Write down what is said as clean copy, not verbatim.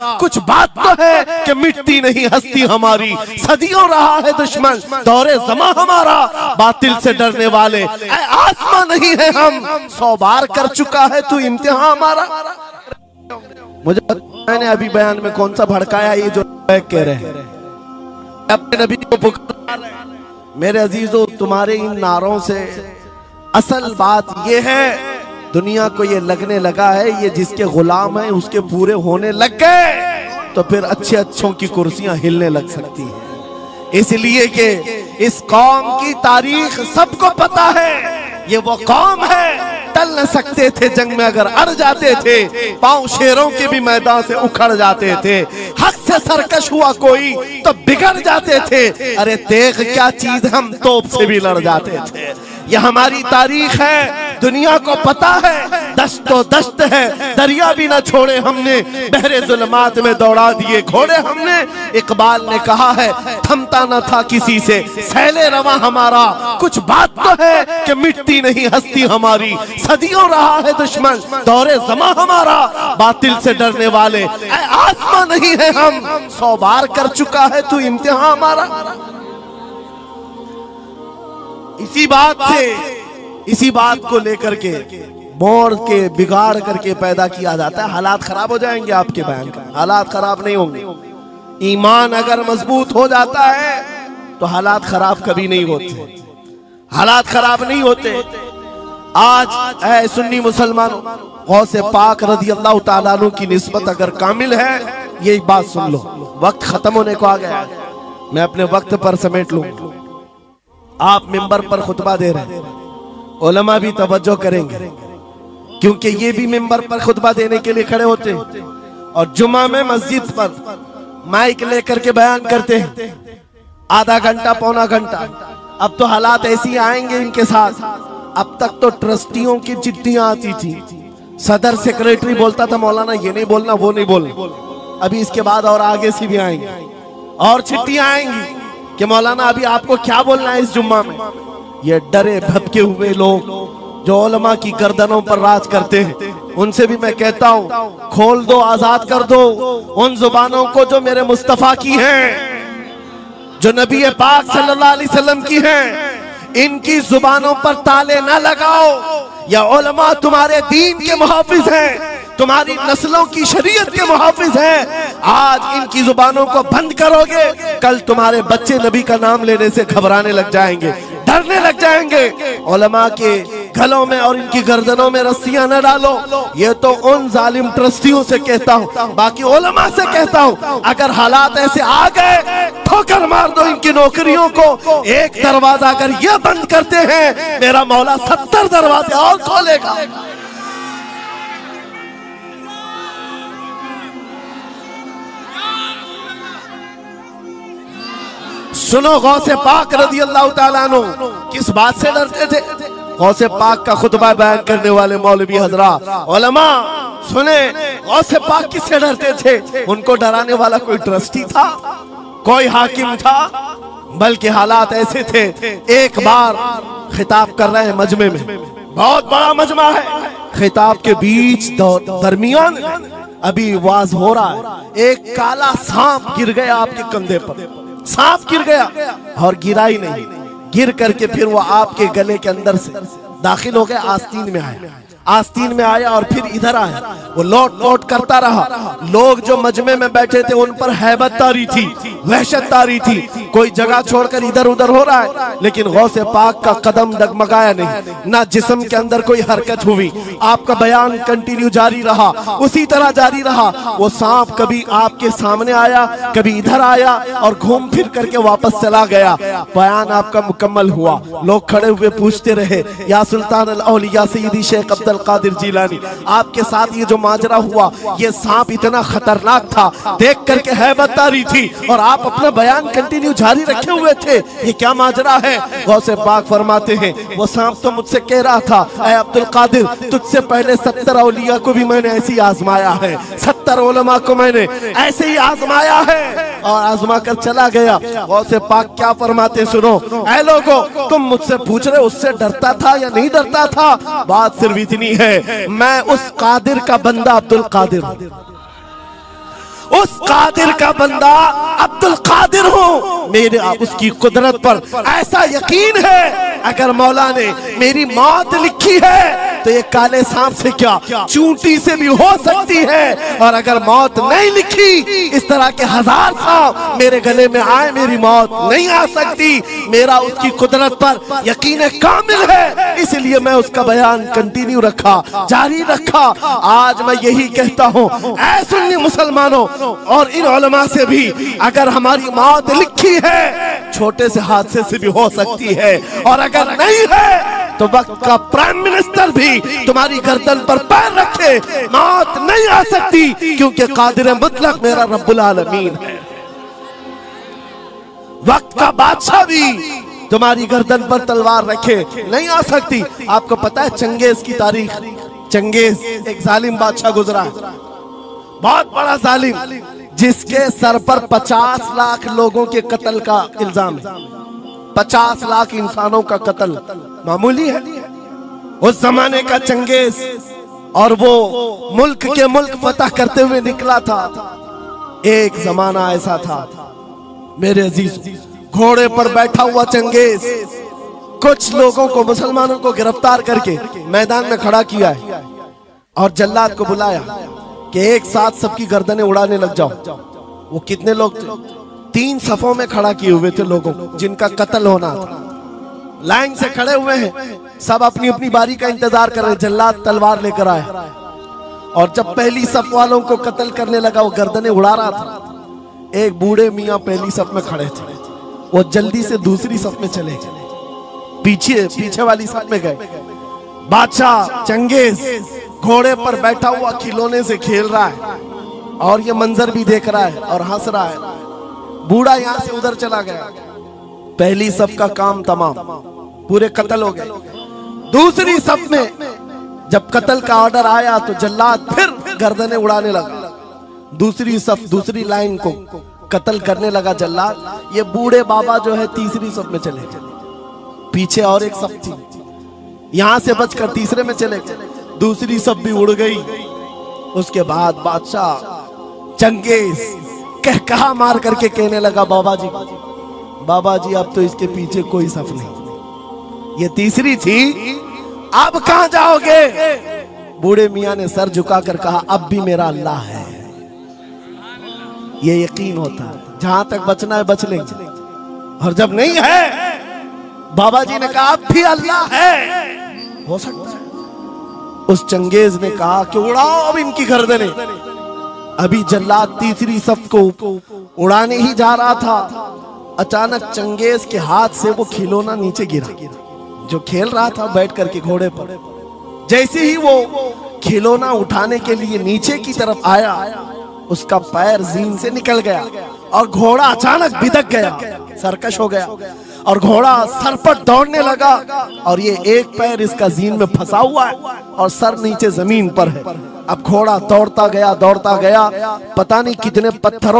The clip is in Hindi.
कुछ बात तो है कि मिटती नहीं हस्ती हमारी, सदियों रहा है दुश्मन दौरे जमा हमारा, बातिल से डरने वाले आसमां नहीं है हम, 100 बार कर चुका है तू इम्तिहान हमारा। मुझे मैंने अभी बयान में कौन सा भड़काया, ये जो कह रहे हैं अपने नबी को पुकार। मेरे अजीजों, तुम्हारे इन नारों से असल बात ये है, दुनिया को ये लगने लगा है ये जिसके गुलाम है उसके पूरे होने लग गए तो फिर अच्छे अच्छों की कुर्सियां हिलने लग सकती हैं। इसलिए कि इस कौम की तारीख सबको पता है, ये वो कौम है टल न सकते थे जंग में, अगर अड़ जाते थे पांव शेरों के भी मैदान से उखड़ जाते थे, हक से सरकश हुआ कोई तो बिगड़ जाते थे, अरे देख क्या चीज हम तोप से भी लड़ जाते थे। ये हमारी तारीख है, दुनिया को पता है, दश्त तो दश्त है, दरिया भी ना छोड़े हमने, बहरे जुल्मात में दौड़ा दिए घोड़े हमने। इकबाल ने कहा है थमता न था किसी से सैले रवा हमारा, कुछ बात तो है कि मिटती नहीं हस्ती हमारी, सदियों रहा है दुश्मन दौरे जमा हमारा, बातिल से डरने वाले आसमां नहीं है हम, 100 बार कर चुका है तू इम्तिहान हमारा। इसी बात को लेकर के मोड़ के बिगाड़ करके पैदा किया जाता है। हालात खराब हो जाएंगे आपके बयान का, हालात खराब नहीं होंगे। ईमान अगर मजबूत हो जाता है तो हालात खराब कभी नहीं होते, हालात खराब नहीं होते। आज ऐ सुन्नी मुसलमानों, गौसे पाक रज़ी अल्लाह ताला अन्हु की निस्बत अगर कामिल है, ये बात सुन लो, वक्त खत्म होने को आ गया, मैं अपने वक्त पर समेट लूं। आप मिंबर पर खुतबा दे रहे हैं, उलमा भी तवज्जो करेंगे क्योंकि ये भी मिंबर पर खुतबा देने के लिए खड़े होते हैं और जुमा में मस्जिद पर माइक लेकर के बयान करते हैं आधा घंटा पौना घंटा। अब तो हालात ऐसी आएंगे इनके साथ, अब तक तो ट्रस्टियों की चिट्ठियां आती थी, सदर सेक्रेटरी बोलता था मौलाना ये नहीं बोलना वो नहीं बोलना, अभी इसके बाद और आगे से भी आएंगे और चिट्ठियां आएंगी कि मौलाना अभी आपको क्या बोलना है इस जुम्मा में। ये डरे भटके हुए लोग जो उलमा की गर्दनों पर राज करते हैं, उनसे भी मैं कहता हूँ खोल दो, आजाद कर दो उन जुबानों को जो मेरे मुस्तफा की हैं, जो नबी पाक सल्लल्लाहु अलैहि वसल्लम की हैं। इनकी जुबानों पर ताले ना लगाओ, या उलमा तुम्हारे दीन के मुहाफिज हैं, तुम्हारी नस्लों की शरीयत के मुहाफिज हैं। आज इनकी जुबानों को बंद करोगे, कल तुम्हारे बच्चे नबी का नाम लेने से घबराने लग जाएंगे, डरने लग जाएंगे। उलमा के गलों में और इनकी गर्दनों में रस्सियां न डालो, ये तो उन जालिम ट्रस्टियों से कहता हूँ, बाकी उलमा से कहता हूँ अगर हालात ऐसे आ गए ठोकर मार दो इनकी नौकरियों को। एक दरवाजा अगर ये बंद करते हैं, मेरा मौला 70 दरवाजे और खोलेगा। सुनो, गौसे पाक रज़ी अल्लाह ताला अन्हु किस बात से डरते थे? गौसे पाक का खुतबा बयान करने वाले मौलवी हजरात, उलमा सुने, गौसे पाक किससे डरते थे? उनको डराने वाला कोई ट्रस्टी था, कोई हाकिम था, बल्कि हालात ऐसे थे। एक बार खिताब कर रहे हैं मजमे में, बहुत बड़ा मजमा है, खिताब के बीच दरमियान अभी वाज हो रहा है, एक काला सांप गिर गया आपके कंधे पर, सांप गिर गया और गिरा ही नहीं, गिर करके फिर वो आपके गले के अंदर से दाखिल हो गया, आस्तीन में आया, आस्तीन में आया और फिर इधर आया, वो लौट लौट करता रहा। लोग जो मजमे में बैठे थे उन पर हैबत तारी थी, वहशत तारी थी, कोई जगह छोड़कर इधर उधर हो रहा है, लेकिन गौसे पाक का कदम डगमगाया नहीं, ना जिस्म के अंदर कोई हरकत हुई, आपका बयान कंटिन्यू जारी रहा, उसी तरह जारी रहा। वो सांप कभी आपके सामने आया, कभी इधर आया और घूम फिर करके वापस चला गया। बयान आपका मुकम्मल हुआ, लोग खड़े हुए पूछते रहे, या सुल्तान अल औलिया सय्यदी शेख अब्दुल कादिर जिलानी, आपके साथ ये जो माजरा हुआ, ये सांप इतना खतरनाक था, देख करके हैबत तारी थी और आप अपना बयान कंटिन्यू जारी रखे हुए थे, ये क्या माजरा है? गौसे पाक फरमाते हैं, वो सांप तो मुझसे कह रहा था, ऐ अब्दुल कादिर, तुझसे पहले 70 औलिया को भी मैंने ऐसे ही आजमाया है, 70 उलमा को मैंने ऐसे ही आजमाया है और आजमा कर चला गया। गौसे पाक क्या फरमाते सुनो, ऐ लोगों, तुम मुझसे पूछ रहे उससे डरता था या नहीं डरता था? बात सिर्फ इतनी है, मैं उस कादिर का बंदा अब्दुल कादिर, उस कादिर का बंदा अब्दुल कादिर हूँ। मेरे उसकी कुदरत पर ऐसा यकीन है, अगर मौला ने मेरी मौत लिखी है तो ये काले सांप से क्या चूंटी से भी हो सकती है, और अगर मौत नहीं लिखी इस तरह के 1000 सांप मेरे गले में आए मेरी मौत नहीं आ सकती। मेरा उसकी कुदरत पर यकीन कामिल है, इसलिए मैं उसका बयान कंटिन्यू रखा, जारी रखा। आज मैं यही कहता हूँ, ऐ सुन्नी मुसलमानों और इन उलमा से भी, अगर हमारी मौत लिखी है छोटे से हादसे से भी हो सकती है, और अगर नहीं है तो वक्त का प्राइम मिनिस्टर भी तुम्हारी गर्दन पर पैर रखे मौत नहीं आ सकती, क्योंकि कादिर मुतलक मेरा रब्बुल आलमीन है। वक्त का बादशाह भी तुम्हारी गर्दन पर तलवार रखे नहीं आ सकती। आपको पता है चंगेज की तारीख? चंगेज एक जालिम बादशाह गुजरा, बहुत बड़ा जालिम, जिसके सर पर 50 लाख लोगों के कत्ल का इल्जाम है। 50 लाख इंसानों का कत्ल मामूली है? उस जमाने का चंगेज, और वो मुल्क के मुल्क फतह करते हुए निकला था। एक जमाना ऐसा था मेरे अजीज, घोड़े पर बैठा हुआ चंगेज कुछ लोगों को, मुसलमानों को गिरफ्तार करके मैदान में खड़ा किया है, और जल्लाद को बुलाया कि एक साथ सबकी गर्दनें उड़ाने लग जाओ। वो कितने लोग थे? 3 सफों में खड़ा किए हुए थे लोगों को जिनका कत्ल होना था। लाइन से खड़े हुए हैं, सब अपनी अपनी बारी का इंतजार कर रहे हैं। जल्लाद तलवार लेकर आया, और जब पहली सफ वालों को कत्ल करने लगा, वो गर्दनें उड़ा रहा था। एक बूढ़े मियाँ पहली सफ में खड़े थे, वो जल्दी से दूसरी सफ में चले गए, पीछे वाली सफ में गए। बादशाह चंगेज घोड़े पर बैठा हुआ खिलौने से खेल रहा है, और ये मंजर भी देख रहा है और हंस रहा है। बूढ़ा यहाँ से उधर चला गया, पहली सफ का काम तमाम, पूरे कत्ल हो गए। दूसरी सफ में जब कत्ल का ऑर्डर आया तो जल्लाद फिर गर्दनें उड़ाने लगा। दूसरी सफ, दूसरी लाइन को कत्ल करने लगा जल्लाद। ये बूढ़े बाबा जो है तीसरी सफ में चले, पीछे और एक सफ थी, यहां से बचकर तीसरे में चले गए। दूसरी सफ भी उड़ गई। उसके बाद बादशाह चंगेज कहा मार करके कहने लगा, बाबा जी अब तो इसके पीछे कोई सफ नहीं, ये तीसरी थी, अब कहां जाओगे? बूढ़े मियां ने सर झुकाकर कहा, अब भी मेरा अल्लाह है। ये यकीन होता है, जहां तक बचना है बच लेंगे, और जब नहीं है, बाबा जी ने कहा अब भी अल्लाह है, हो सकता है। उस चंगेज ने कहा कि उड़ाओ अब इनकी गर्दनें। अभी जल्लाद तीसरी सफ को उड़ाने ही जा रहा था, अचानक चंगेज के हाथ से वो खिलौना नीचे गिरा, जो खेल रहा था बैठ करके घोड़े पर। जैसे ही वो खिलौना उठाने के लिए नीचे की तरफ आया, उसका पैर जीन से निकल गया, और घोड़ा अचानक बिदक गया, सरकश हो गया, और घोड़ा सर पर दौड़ने लगा, और ये एक पैर इसका जीन में फंसा हुआ है और सर नीचे जमीन पर है। अब घोड़ा दौड़ता गया, पता नहीं कितने पत्थरों